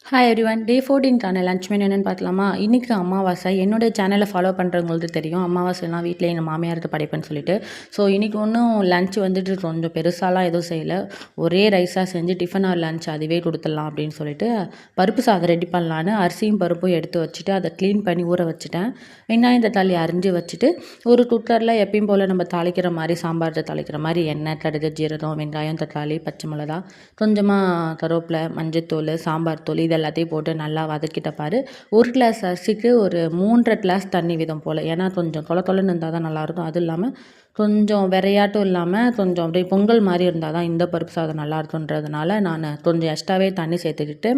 Hi everyone. Day 14க்கான lunch menu என்னென்னு பார்க்கலாமா? இன்றைக்கி அமாவாசை. என்னுடைய சேனலை ஃபாலோ பண்ணுறவங்களுக்கு தெரியும். அமாவாசைலாம் வீட்டில் எங்கள் மாமியாருக்கு படைப்பேன்னு சொல்லிட்டு. ஸோ இன்றைக்கி ஒன்றும் லஞ்ச் வந்துட்டு கொஞ்சம் பெருசாலாம் எதுவும் செய்யலை. ஒரே ரைஸாக செஞ்சு டிஃபன் ஆர் லஞ்ச் அதுவே கொடுத்துடலாம் அப்படின்னு சொல்லிட்டு பருப்பு சாதம் ரெடி பண்ணலான்னு அரிசியும் பருப்பும் எடுத்து வச்சுட்டு அதை க்ளீன் பண்ணி ஊற வச்சுட்டேன். வெங்காயம் தக்காளி அரிஞ்சு வச்சுட்டு ஒரு குக்கரில் எப்பயும் போல் நம்ம தாளிக்கிற மாதிரி சாம்பார் தாளிக்கிற மாதிரி எண்ணெய் கடுகு ஜீரகம் வெங்காயம் தக்காளி பச்சை மிளகா கொஞ்சமாக கருவேப்பிலை மஞ்சத்தூள் சாம்பார் தூள் எல்லாத்தையும் போட்டு நல்லா வதக்கிட்ட பாரு. ஒரு கிளாஸ் அரிசிக்கு ஒரு 3.5 கிளாஸ் தண்ணி விதம் போல். ஏன்னா கொஞ்சம் தொலை தொலைன்னு இருந்தால் தான் நல்லாயிருக்கும். அதுவும் இல்லாமல் கொஞ்சம் விரையாட்டும் இல்லாமல் கொஞ்சம் அப்படியே பொங்கல் மாதிரி இருந்தால் தான் இந்த பருப்பு சாதம் நல்லா இருக்குன்றதுனால நான் கொஞ்சம் எக்ஸ்ட்ராவே தண்ணி சேர்த்துக்கிட்டு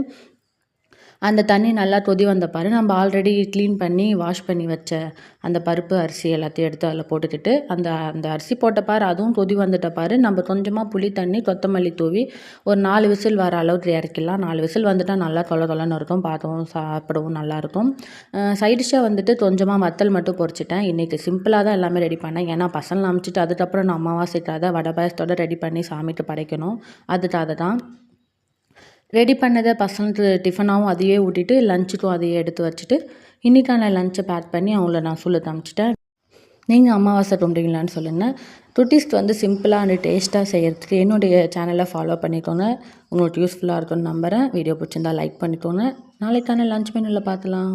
அந்த தண்ணி நல்லா கொதி வந்த பாரு நம்ம ஆல்ரெடி க்ளீன் பண்ணி வாஷ் பண்ணி வச்ச அந்த பருப்பு அரிசி எல்லாத்தையும் எடுத்து அதில் போட்டுக்கிட்டு அந்த அந்த அரிசி போட்ட பாரு அதுவும் கொதி வந்துட்ட பாரு நம்ம கொஞ்சமாக புளி தண்ணி கொத்தமல்லி தூவி ஒரு 4 விசில் வர அளவுக்கு இறக்கிடலாம். 4 விசில் வந்துட்டால் நல்லா தொலைன்னு இருக்கும். பார்த்தவும் சாப்பிடவும் நல்லாயிருக்கும். சைடிஷாக வந்துட்டு கொஞ்சமாக வத்தல் மட்டும் பொரிச்சிட்டேன். இன்றைக்கி சிம்பிளாக தான் எல்லாமே ரெடி பண்ணேன். ஏன்னா பசங்களை அமைச்சிட்டு அதுக்கப்புறம் நான் அமாவாசைக்காக வடை பாயசத்தோடு ரெடி பண்ணி சாமிக்கு படைக்கணும். அதுக்காக தான் ரெடி பண்ணதை பசங்களுக்கு டிஃபனாகவும் அதையே ஊட்டிட்டு லஞ்சுக்கும் அதையே எடுத்து வச்சுட்டு இன்றைக்கான லஞ்சை பேக் பண்ணி அவங்கள நான் சொல்ல அனுப்பிச்சிட்டேன். நீங்கள் அமாவாசை கும்பிடுவீங்களான்னு சொல்லுங்கள். குட்டீஸ்க்கு வந்து சிம்பிளாக அண்ட் டேஸ்ட்டாக செய்கிறதுக்கு என்னுடைய சேனலை ஃபாலோ பண்ணிக்கோங்க. உங்களுக்கு யூஸ்ஃபுல்லாக இருக்கும்னு நம்புகிறேன். வீடியோ பிடிச்சிருந்தா லைக் பண்ணிக்கோங்க. நாளைக்கான லஞ்ச் மெனுவில் பார்க்கலாம்.